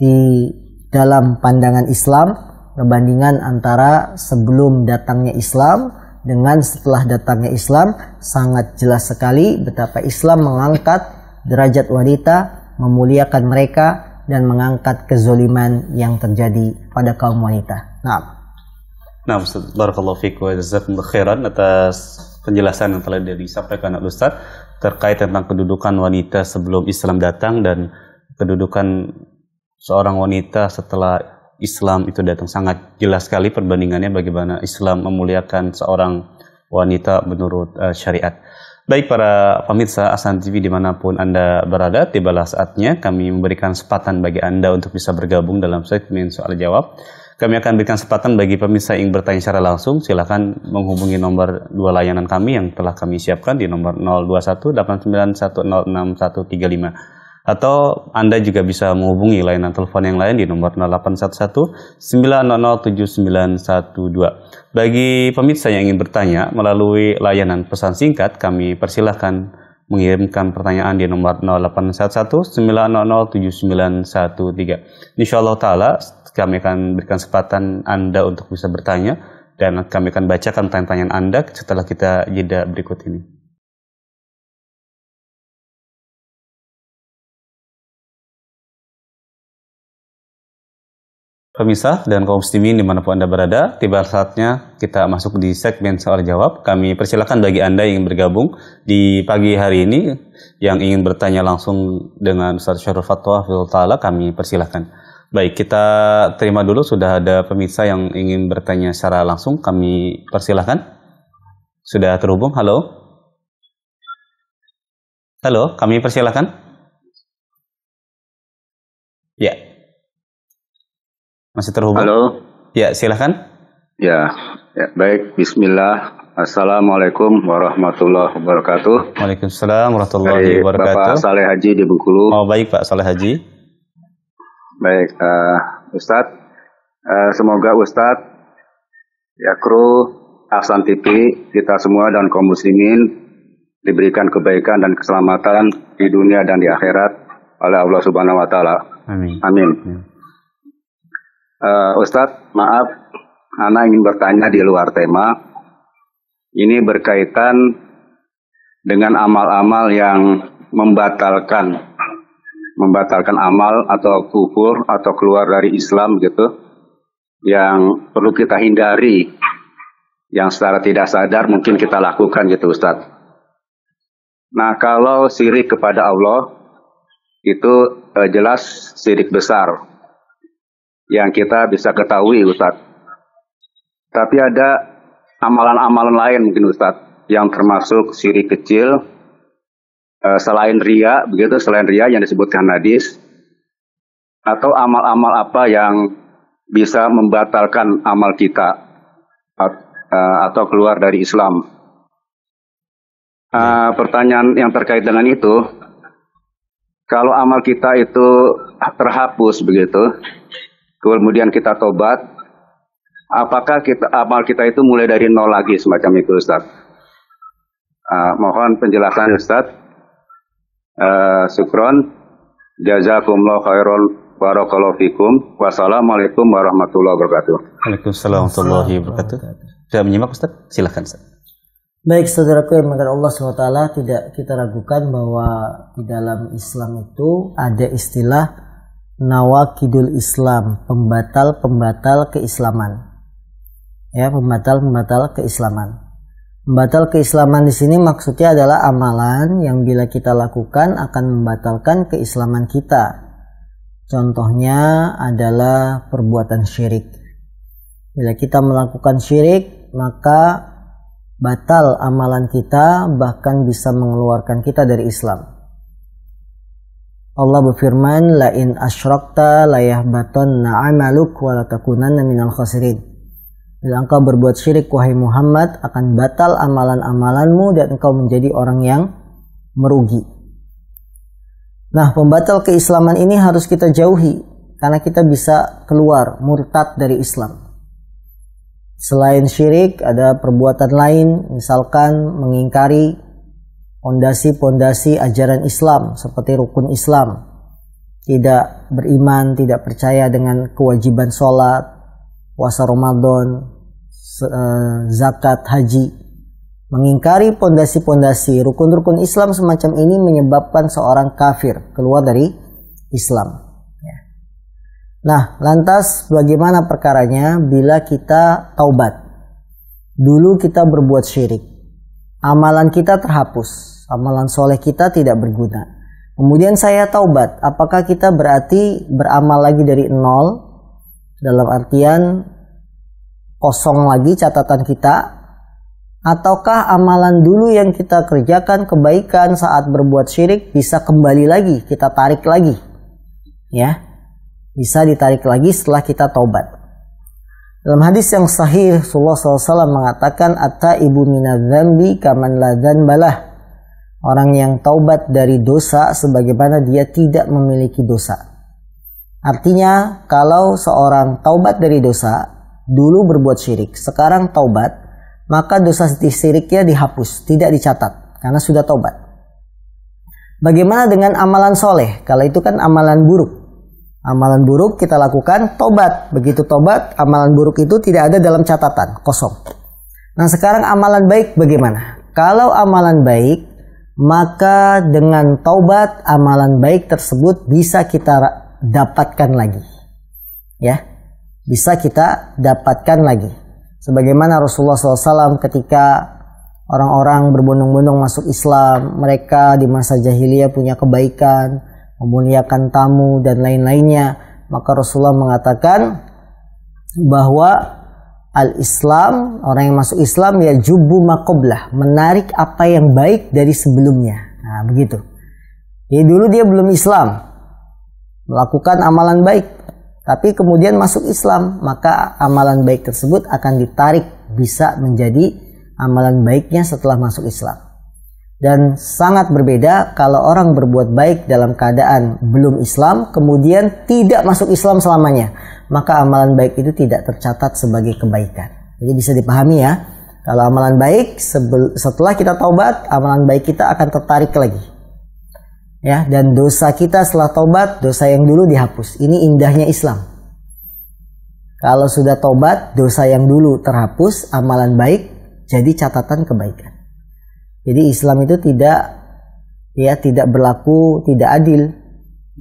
di dalam pandangan Islam, perbandingan antara sebelum datangnya Islam dengan setelah datangnya Islam. Sangat jelas sekali betapa Islam mengangkat derajat wanita, memuliakan mereka, dan mengangkat kezoliman yang terjadi pada kaum wanita. Nah, Ustaz, barakallahu fiik wa jazakumullahu khairan atas penjelasan yang telah disampaikan oleh Ustaz terkait tentang kedudukan wanita sebelum Islam datang dan kedudukan seorang wanita setelah Islam itu datang. Sangat jelas sekali perbandingannya bagaimana Islam memuliakan seorang wanita menurut syariat. Baik para pemirsa Ahsan TV dimanapun Anda berada, tibalah saatnya kami memberikan kesempatan bagi Anda untuk bisa bergabung dalam segmen soal jawab. Kami akan berikan kesempatan bagi pemirsa yang bertanya secara langsung. Silakan menghubungi nomor 2 layanan kami yang telah kami siapkan di nomor 021891061135. Atau Anda juga bisa menghubungi layanan telepon yang lain di nomor 0811-900-7912. Bagi pemirsa yang ingin bertanya melalui layanan pesan singkat, kami persilahkan mengirimkan pertanyaan di nomor 0811-900-7913. InsyaAllah ta'ala kami akan berikan kesempatan Anda untuk bisa bertanya dan kami akan bacakan pertanyaan Anda setelah kita jeda berikut ini. Pemirsa dan kaum muslimin dimanapun Anda berada, tiba saatnya kita masuk di segmen soal jawab. Kami persilakan bagi Anda yang ingin bergabung di pagi hari ini, yang ingin bertanya langsung dengan Ustaz Syarul Fatwa Hafizahullah Ta'ala, kami persilakan. Baik, kita terima dulu, sudah ada pemirsa yang ingin bertanya secara langsung, kami persilakan. Sudah terhubung, halo? Halo, kami persilakan. Ya. Masih terhubung? Halo. Ya, silakan. Ya, baik. Bismillah. Assalamualaikum warahmatullahi wabarakatuh. Waalaikumsalam warahmatullahi wabarakatuh. Bapak Saleh Haji di Bengkulu. Oh, baik Pak Saleh Haji. Baik, Ustadz. Semoga Ustadz, ya kru Ahsan TV, kita semua dan kaum muslimin diberikan kebaikan dan keselamatan di dunia dan di akhirat oleh Allah Subhanahu wa Ta'ala. Amin. Amin. Ustadz, maaf, Ana ingin bertanya di luar tema. Ini berkaitan dengan amal-amal yang membatalkan amal atau kufur atau keluar dari Islam gitu, yang perlu kita hindari, yang secara tidak sadar mungkin kita lakukan gitu Ustadz. Nah, kalau syirik kepada Allah itu jelas syirik besar yang kita bisa ketahui Ustadz. Tapi ada amalan-amalan lain mungkin Ustadz yang termasuk syirik kecil selain riya, begitu, selain riya yang disebutkan hadis, atau amal-amal apa yang bisa membatalkan amal kita atau keluar dari Islam. Pertanyaan yang terkait dengan itu, kalau amal kita itu terhapus begitu, kemudian kita tobat, apakah amal kita itu mulai dari nol lagi semacam itu Ustaz? Mohon penjelasan Ustaz. Syukron. Jazakumullah khairan. Barakallahu fikum. Wassalamualaikum warahmatullahi wabarakatuh. Waalaikumsalam warahmatullahi wabarakatuh. Sudah menyimak Ustaz? Silakan Ustaz. Baik saudaraku yang dimuliakan Allah SWT, tidak kita ragukan bahwa di dalam Islam itu ada istilah nawakidul Islam, pembatal-pembatal keislaman. Ya, pembatal-pembatal keislaman. Pembatal keislaman di sini maksudnya adalah amalan yang bila kita lakukan akan membatalkan keislaman kita. Contohnya adalah perbuatan syirik. Bila kita melakukan syirik, maka batal amalan kita, bahkan bisa mengeluarkan kita dari Islam. Allah berfirman, la in asyrakta la yahbatanna 'amaluk wa la takunanna minal khasirin. Bila engkau berbuat syirik wahai Muhammad, akan batal amalan-amalanmu dan engkau menjadi orang yang merugi. Nah, pembatal keislaman ini harus kita jauhi karena kita bisa keluar murtad dari Islam. Selain syirik, ada perbuatan lain, misalkan mengingkari pondasi-pondasi ajaran Islam seperti rukun Islam, tidak beriman, tidak percaya dengan kewajiban sholat, puasa Ramadan, zakat, haji. Mengingkari pondasi-pondasi rukun-rukun Islam semacam ini menyebabkan seorang kafir keluar dari Islam. Nah, lantas bagaimana perkaranya bila kita taubat? Dulu kita berbuat syirik, amalan kita terhapus, amalan soleh kita tidak berguna. Kemudian saya taubat, apakah kita berarti beramal lagi dari nol? Dalam artian kosong lagi catatan kita? Ataukah amalan dulu yang kita kerjakan kebaikan saat berbuat syirik bisa kembali lagi, kita tarik lagi? Ya, bisa ditarik lagi setelah kita taubat. Dalam hadis yang sahih, Rasulullah SAW mengatakan, at-taibu minadz-dzambi kaman la dzanbalah. Orang yang taubat dari dosa sebagaimana dia tidak memiliki dosa. Artinya, kalau seorang taubat dari dosa, dulu berbuat syirik, sekarang taubat, maka dosa syiriknya dihapus, tidak dicatat, karena sudah taubat. Bagaimana dengan amalan soleh? Kalau itu kan amalan buruk. Amalan buruk kita lakukan, tobat. Begitu tobat, amalan buruk itu tidak ada dalam catatan, kosong. Nah, sekarang amalan baik bagaimana? Kalau amalan baik, maka dengan taubat, amalan baik tersebut bisa kita dapatkan lagi. Ya, bisa kita dapatkan lagi. Sebagaimana Rasulullah SAW ketika orang-orang berbondong-bondong masuk Islam, mereka di masa jahiliyah punya kebaikan, memuliakan tamu dan lain-lainnya, maka Rasulullah mengatakan bahwa al-Islam, orang yang masuk Islam ya jubu maqoblah, menarik apa yang baik dari sebelumnya. Nah, begitu. Jadi dulu dia belum Islam, melakukan amalan baik, tapi kemudian masuk Islam, maka amalan baik tersebut akan ditarik, bisa menjadi amalan baiknya setelah masuk Islam. Dan sangat berbeda kalau orang berbuat baik dalam keadaan belum Islam, kemudian tidak masuk Islam selamanya, maka amalan baik itu tidak tercatat sebagai kebaikan. Jadi bisa dipahami ya, kalau amalan baik setelah kita taubat, amalan baik kita akan tertarik lagi. Ya, dan dosa kita setelah taubat, dosa yang dulu dihapus. Ini indahnya Islam. Kalau sudah taubat, dosa yang dulu terhapus, amalan baik jadi catatan kebaikan. Jadi Islam itu tidak berlaku tidak adil.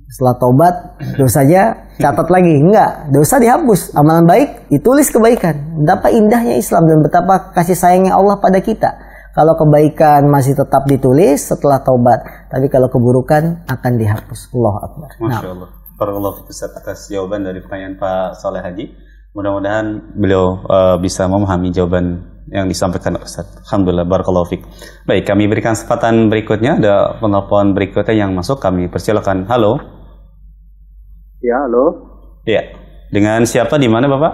Setelah taubat, dosanya catat lagi. Enggak, dosa dihapus, amalan baik ditulis kebaikan. Betapa indahnya Islam dan betapa kasih sayangnya Allah pada kita. Kalau kebaikan masih tetap ditulis setelah taubat, tapi kalau keburukan akan dihapus. Allahu Akbar. Masya Allah. Barakallahu fiik Ustaz atas jawaban dari pertanyaan Pak Saleh Haji. Mudah-mudahan beliau bisa memahami jawaban yang disampaikan Ustaz. Alhamdulillah, barakallahu fiik. Baik, kami berikan kesempatan berikutnya. Ada penelpon berikutnya yang masuk, kami persilakan. Halo. Ya, halo. Iya. Dengan siapa di mana, Bapak?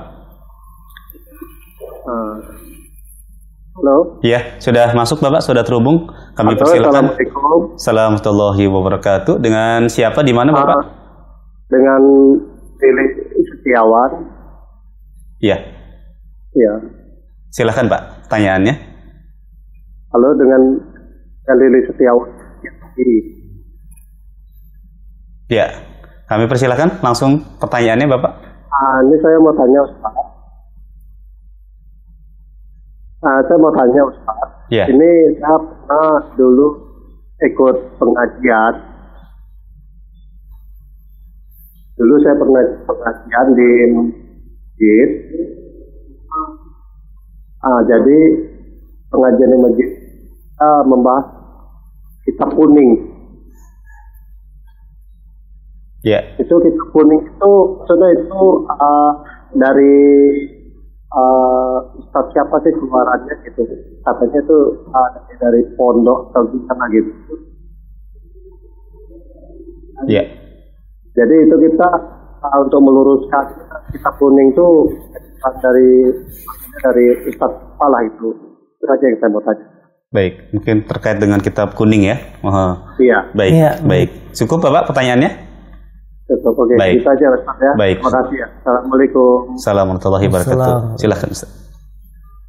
Halo. Iya, sudah masuk Bapak, sudah terhubung. Kami persilakan. Assalamualaikum. Assalamualaikum warahmatullahi wabarakatuh. Dengan siapa di mana, Bapak? Dengan Lili Setiawan. Iya. Iya. Silakan Pak, pertanyaannya. Halo, dengan Lili Setiawan. Ya, kami persilakan langsung pertanyaannya Bapak. Ini saya mau tanya Ustaz. Saya mau tanya Ustaz. Ya. Ini saya pernah dulu ikut pengajian. Dulu saya pernah ikut pengajian di masjid. Jadi pengajian di masjid kita membahas kitab kuning. Ya. Itu kitab kuning itu maksudnya itu dari Ustaz siapa sih keluarannya gitu. Katanya itu dari pondok atau gimana gitu. Ya. Jadi itu kita untuk meluruskan kitab kuning itu dari Ustaz Salah itu. Itu saja yang saya mau tanya. Baik, mungkin terkait dengan kitab kuning ya. Iya. Baik, Iya. baik. Cukup Bapak pertanyaannya? Cukup, oke. Baik. Kita aja Ustaz ya. Baik. Terima kasih ya. Assalamualaikum. Assalamualaikum warahmatullahi wabarakatuh. Assalam. Silahkan Ustaz.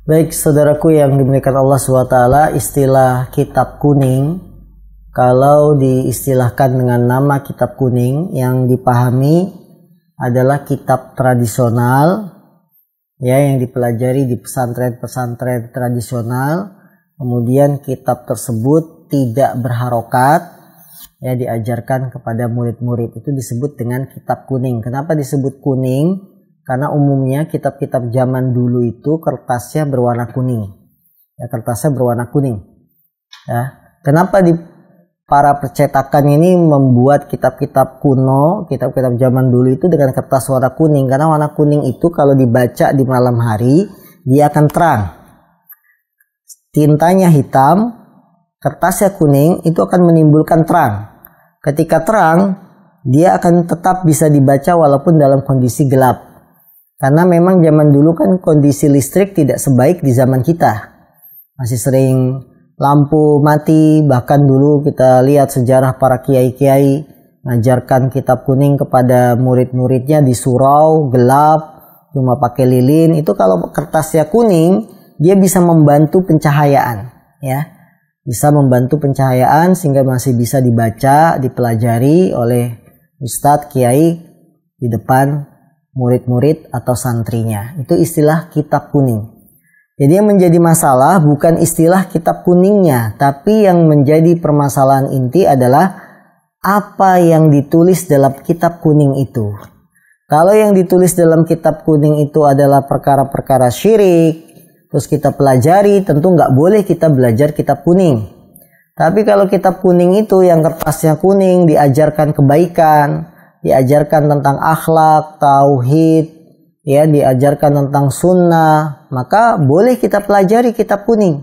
Baik, saudaraku yang dimuliakan Allah SWT, istilah kitab kuning, kalau diistilahkan dengan nama kitab kuning, yang dipahami adalah kitab tradisional, ya, yang dipelajari di pesantren-pesantren tradisional. Kemudian kitab tersebut tidak berharokat, ya, diajarkan kepada murid-murid, itu disebut dengan kitab kuning. Kenapa disebut kuning? Karena umumnya kitab-kitab zaman dulu itu kertasnya berwarna kuning. Ya, kertasnya berwarna kuning. Ya. Kenapa di para percetakan ini membuat kitab-kitab kuno, kitab-kitab zaman dulu itu dengan kertas warna kuning? Karena warna kuning itu kalau dibaca di malam hari, dia akan terang. Tintanya hitam, kertasnya kuning, itu akan menimbulkan terang. Ketika terang, dia akan tetap bisa dibaca walaupun dalam kondisi gelap. Karena memang zaman dulu kan kondisi listrik tidak sebaik di zaman kita. Masih sering lampu mati, bahkan dulu kita lihat sejarah para kiai-kiai mengajarkan kitab kuning kepada murid-muridnya di surau, gelap, cuma pakai lilin. Itu kalau kertasnya kuning, dia bisa membantu pencahayaan, ya. Bisa membantu pencahayaan sehingga masih bisa dibaca, dipelajari oleh ustadz, kiai di depan murid-murid atau santrinya. Itu istilah kitab kuning. Jadi yang menjadi masalah bukan istilah kitab kuningnya, tapi yang menjadi permasalahan inti adalah apa yang ditulis dalam kitab kuning itu. Kalau yang ditulis dalam kitab kuning itu adalah perkara-perkara syirik, terus kita pelajari, tentu nggak boleh kita belajar kitab kuning. Tapi kalau kitab kuning itu yang kertasnya kuning, diajarkan kebaikan, diajarkan tentang akhlak, tauhid, ya, diajarkan tentang sunnah, maka boleh kita pelajari kitab kuning.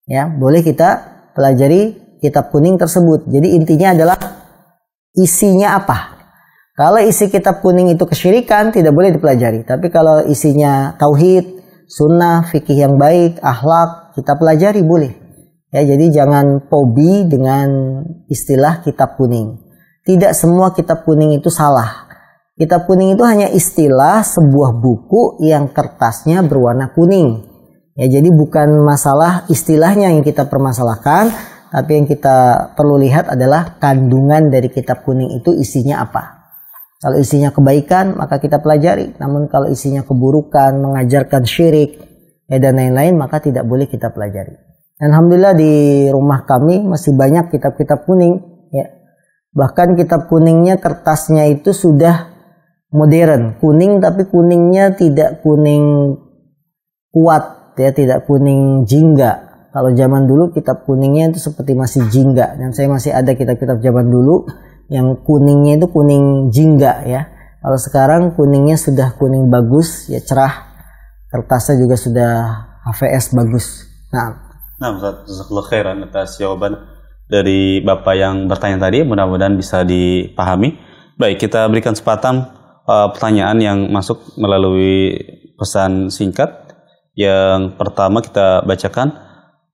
Ya, boleh kita pelajari kitab kuning tersebut. Jadi intinya adalah isinya apa. Kalau isi kitab kuning itu kesyirikan, tidak boleh dipelajari. Tapi kalau isinya tauhid, sunnah, fikih yang baik, akhlak, kita pelajari boleh. Ya, jadi jangan fobi dengan istilah kitab kuning. Tidak semua kitab kuning itu salah. Kitab kuning itu hanya istilah sebuah buku yang kertasnya berwarna kuning. Ya, jadi bukan masalah istilahnya yang kita permasalahkan, tapi yang kita perlu lihat adalah kandungan dari kitab kuning itu isinya apa. Kalau isinya kebaikan, maka kita pelajari. Namun kalau isinya keburukan, mengajarkan syirik, ya, dan lain-lain, maka tidak boleh kita pelajari. Dan alhamdulillah di rumah kami masih banyak kitab-kitab kuning. Ya. Bahkan kitab kuningnya kertasnya itu sudah modern, kuning, tapi kuningnya tidak kuning kuat, ya, tidak kuning jingga. Kalau zaman dulu kitab kuningnya itu seperti masih jingga, dan saya masih ada kitab-kitab zaman dulu yang kuningnya itu kuning jingga, ya. Kalau sekarang kuningnya sudah kuning bagus, ya, cerah, kertasnya juga sudah HVS bagus. Nah, Ustaz, jazakallahu khairan atas jawaban dari Bapak yang bertanya tadi, mudah-mudahan bisa dipahami. Baik, kita berikan kesempatan pertanyaan yang masuk melalui pesan singkat. Yang pertama kita bacakan.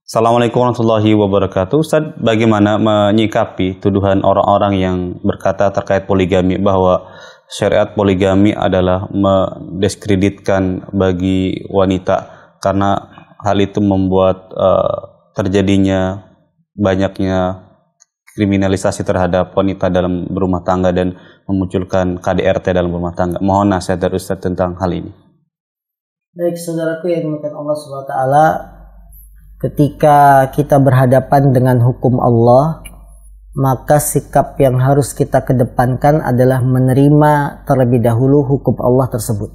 Assalamualaikum warahmatullahi wabarakatuh. Ustaz, bagaimana menyikapi tuduhan orang-orang yang berkata terkait poligami bahwa syariat poligami adalah mendiskreditkan bagi wanita karena hal itu membuat terjadinya banyaknya kriminalisasi terhadap wanita dalam berumah tangga dan memunculkan KDRT dalam rumah tangga. Mohon nasihat dari Ustaz tentang hal ini. Baik, saudaraku yang dimuliakan Allah Subhanahu wa taala, ketika kita berhadapan dengan hukum Allah, maka sikap yang harus kita kedepankan adalah menerima terlebih dahulu hukum Allah tersebut.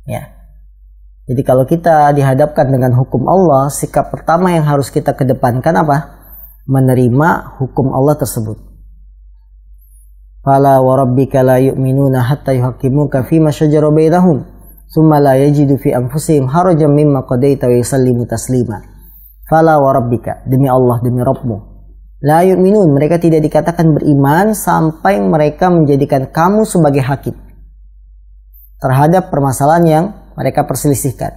Ya. Jadi kalau kita dihadapkan dengan hukum Allah, sikap pertama yang harus kita kedepankan apa? Menerima hukum Allah tersebut. Fala wa rabbika la yu'minuna hatta yuhaqqimuka fima shajara bainahum thumma la yajidu fi anfusihim harajan mimma qadaita wa yusallimu taslima. Fala wa rabbika, demi Allah, demi Rabbmu, la yu'minun, mereka tidak dikatakan beriman sampai mereka menjadikan kamu sebagai hakim terhadap permasalahan yang mereka perselisihkan.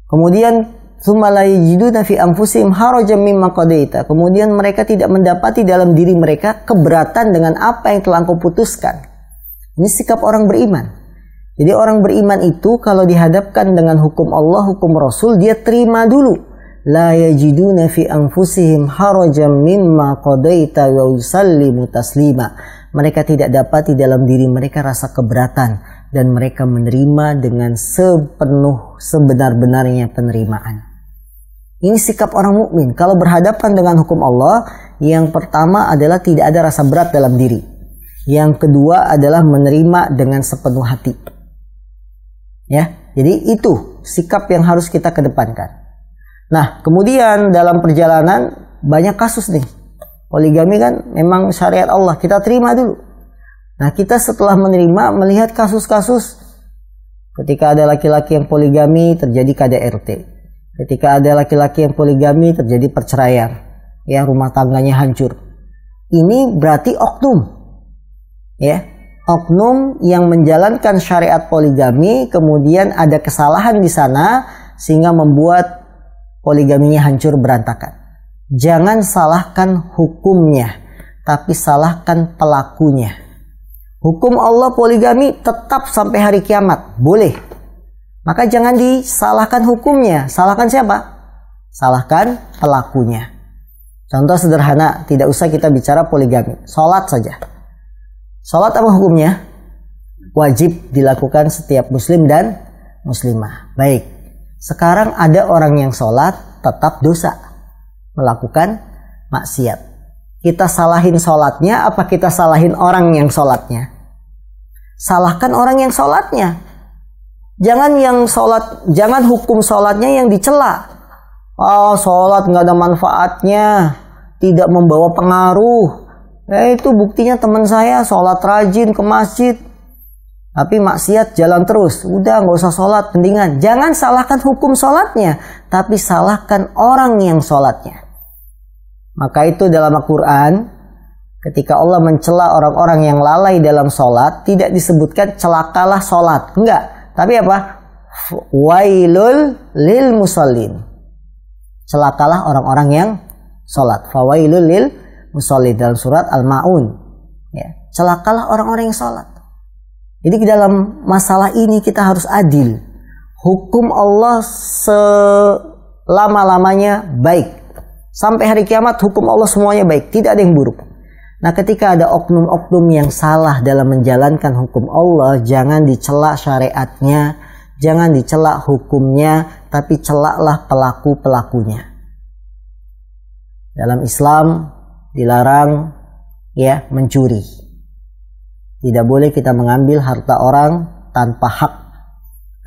Kemudian tsumma la yajiduna fi anfusihim harajan mimma qadaita, kemudian mereka tidak mendapati dalam diri mereka keberatan dengan apa yang telah engkau putuskan. Ini sikap orang beriman. Jadi orang beriman itu kalau dihadapkan dengan hukum Allah, hukum Rasul, dia terima dulu. La yajiduna fi anfusihim harajan mimma qadaita wa yusallimu taslima. Mereka tidak dapat di dalam diri mereka rasa keberatan dan mereka menerima dengan sebenar-benarnya penerimaan. Ini sikap orang mukmin. Kalau berhadapan dengan hukum Allah, yang pertama adalah tidak ada rasa berat dalam diri. Yang kedua adalah menerima dengan sepenuh hati. Ya, jadi itu sikap yang harus kita kedepankan. Nah, kemudian dalam perjalanan banyak kasus nih. Poligami kan memang syariat Allah, kita terima dulu. Nah, kita setelah menerima melihat kasus-kasus ketika ada laki-laki yang poligami terjadi KDRT. Ketika ada laki-laki yang poligami terjadi perceraian. Ya, rumah tangganya hancur. Ini berarti oknum. Ya, oknum yang menjalankan syariat poligami kemudian ada kesalahan di sana sehingga membuat poligaminya hancur berantakan. Jangan salahkan hukumnya, tapi salahkan pelakunya. Hukum Allah poligami tetap sampai hari kiamat, boleh. Maka jangan disalahkan hukumnya. Salahkan siapa? Salahkan pelakunya. Contoh sederhana, tidak usah kita bicara poligami. Sholat saja. Sholat apa hukumnya? Wajib dilakukan setiap muslim dan muslimah. Baik. Sekarang ada orang yang sholat tetap dosa. Melakukan maksiat. Kita salahin sholatnya apa kita salahin orang yang sholatnya? Salahkan orang yang sholatnya. Jangan hukum sholatnya yang dicela. Oh, sholat nggak ada manfaatnya, tidak membawa pengaruh. Itu buktinya teman saya sholat rajin ke masjid, tapi maksiat jalan terus. Udah nggak usah sholat, mendingan. Jangan salahkan hukum sholatnya, tapi salahkan orang yang sholatnya. Maka itu dalam Al-Quran, ketika Allah mencela orang-orang yang lalai dalam sholat, tidak disebutkan celakalah sholat. Enggak. Tapi apa? Wailul lil musallin. Celakalah orang-orang yang sholat. Fawailul lil musallin dalam surat Al-Ma'un. Ya. Celakalah orang-orang yang sholat. Jadi dalam masalah ini kita harus adil. Hukum Allah selama-lamanya baik. Sampai hari kiamat hukum Allah semuanya baik. Tidak ada yang buruk. Nah, ketika ada oknum-oknum yang salah dalam menjalankan hukum Allah, jangan dicela syariatnya, jangan dicela hukumnya, tapi celaklah pelaku-pelakunya. Dalam Islam dilarang ya mencuri. Tidak boleh kita mengambil harta orang tanpa hak.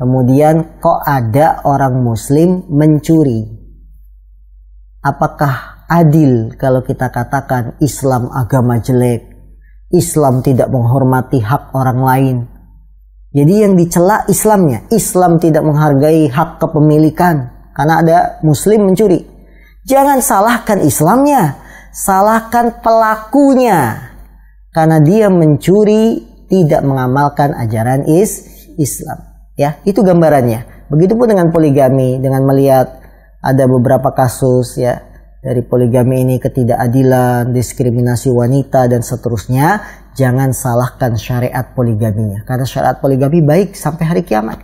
Kemudian kok ada orang muslim mencuri? Apakah adil kalau kita katakan Islam agama jelek, Islam tidak menghormati hak orang lain? Jadi yang dicela Islamnya, Islam tidak menghargai hak kepemilikan karena ada muslim mencuri. Jangan salahkan Islamnya, salahkan pelakunya. Karena dia mencuri tidak mengamalkan ajaran Islam. Ya, itu gambarannya. Begitupun dengan poligami, dengan melihat ada beberapa kasus ya dari poligami ini, ketidakadilan, diskriminasi wanita dan seterusnya. Jangan salahkan syariat poligaminya, karena syariat poligami baik sampai hari kiamat.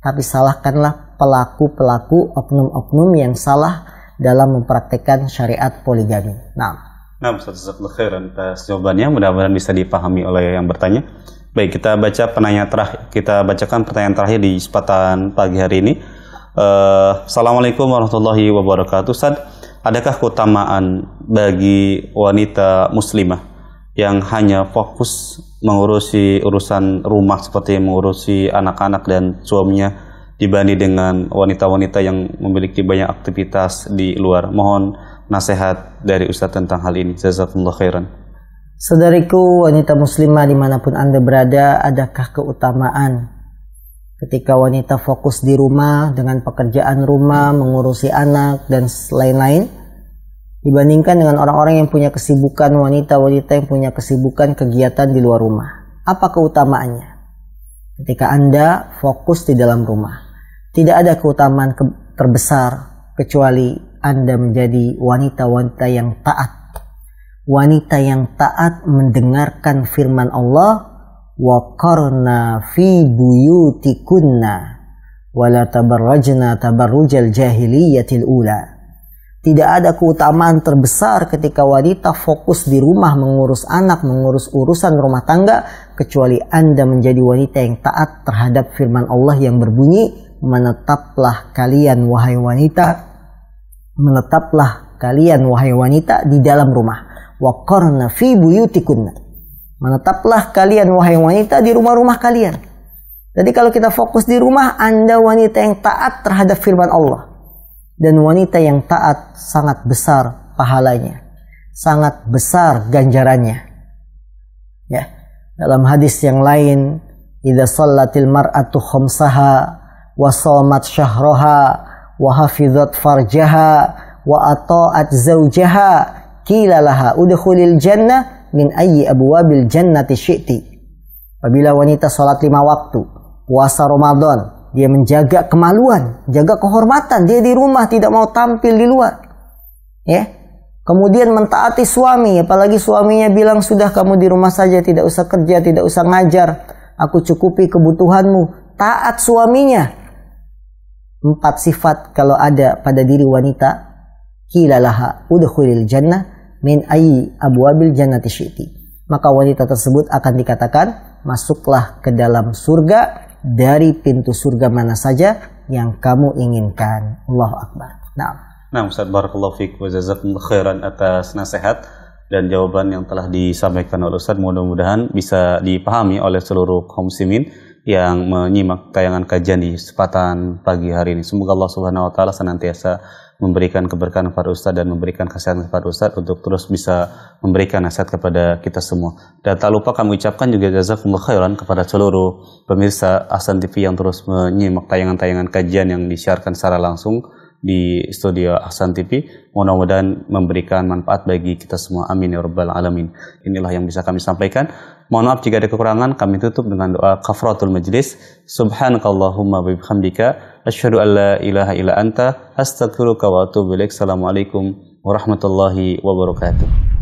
Tapi salahkanlah pelaku-pelaku oknum-oknum yang salah dalam mempraktekkan syariat poligami. Nah, Ustaz, jazakallahu khairan atas jawabannya, mudah-mudahan bisa dipahami oleh yang bertanya. Baik, kita bacakan pertanyaan terakhir di kesempatan pagi hari ini. Assalamualaikum warahmatullahi wabarakatuh. Ustaz, adakah keutamaan bagi wanita muslimah yang hanya fokus mengurusi urusan rumah seperti mengurusi anak-anak dan suaminya dibanding dengan wanita-wanita yang memiliki banyak aktivitas di luar? Mohon nasihat dari Ustaz tentang hal ini. Jazakumullah khairan. saudariku wanita muslimah dimanapun Anda berada, adakah keutamaan ketika wanita fokus di rumah dengan pekerjaan rumah, mengurusi anak dan lain-lain, dibandingkan dengan orang-orang yang punya kesibukan, wanita-wanita yang punya kesibukan kegiatan di luar rumah? Apa keutamaannya ketika Anda fokus di dalam rumah? Tidak ada keutamaan terbesar kecuali Anda menjadi wanita-wanita yang taat. Wanita yang taat mendengarkan firman Allah, wa qarna fi buyutikunna wa la tabarrajna tabarrujal jahiliyatil ula. Tidak ada keutamaan terbesar ketika wanita fokus di rumah mengurus anak, mengurus urusan rumah tangga, kecuali Anda menjadi wanita yang taat terhadap firman Allah yang berbunyi, menetaplah kalian wahai wanita di dalam rumah. Wa qarna fi buyutikunna. Menetaplah kalian wahai wanita di rumah-rumah kalian. Jadi kalau kita fokus di rumah, Anda wanita yang taat terhadap firman Allah. Dan wanita yang taat sangat besar pahalanya, sangat besar ganjarannya. Ya, dalam hadis yang lain, idza shallatil mar'atu khamsaha wa shamat syahraha wa hafizat farjaha wa ata'at zawjaha qila laha udkhulil jannah min ayyi abwabil jannati syi'ti. Apabila wanita salat 5 waktu, puasa Ramadan, dia menjaga kemaluan, jaga kehormatan, dia di rumah tidak mau tampil di luar. Ya. Kemudian mentaati suami, apalagi suaminya bilang sudah kamu di rumah saja, tidak usah kerja, tidak usah ngajar, aku cukupi kebutuhanmu. Taat suaminya. 4 sifat kalau ada pada diri wanita, qila laha udkhulil jannah min ayyi abwabil jannati syi'ti. Maka wanita tersebut akan dikatakan, masuklah ke dalam surga dari pintu surga mana saja yang kamu inginkan. Allahu Akbar. Nah, Ustaz, barakallahu fiik wa jazakumullah khairan atas nasihat dan jawaban yang telah disampaikan oleh Ustaz. Mudah-mudahan bisa dipahami oleh seluruh kaum muslimin yang menyimak tayangan kajian di kesempatan pagi hari ini. Semoga Allah Subhanahu wa taala senantiasa memberikan keberkahan kepada Ustaz dan memberikan kesehatan kepada Ustaz untuk terus bisa memberikan nasihat kepada kita semua. Dan tak lupa kami ucapkan juga jazakumullah khairan kepada seluruh pemirsa Ahsan TV yang terus menyimak tayangan-tayangan kajian yang disiarkan secara langsung di studio Ahsan TV. Mudah-mudahan memberikan manfaat bagi kita semua. Amin ya rabbal alamin. Inilah yang bisa kami sampaikan. Mohon maaf jika ada kekurangan. Kami tutup dengan doa kafaratul majlis. Subhanakallahumma wa bihamdika asyhadu an la ilaha illa anta astaghfiruka wa atubu ilaik. Assalamualaikum warahmatullahi wabarakatuh.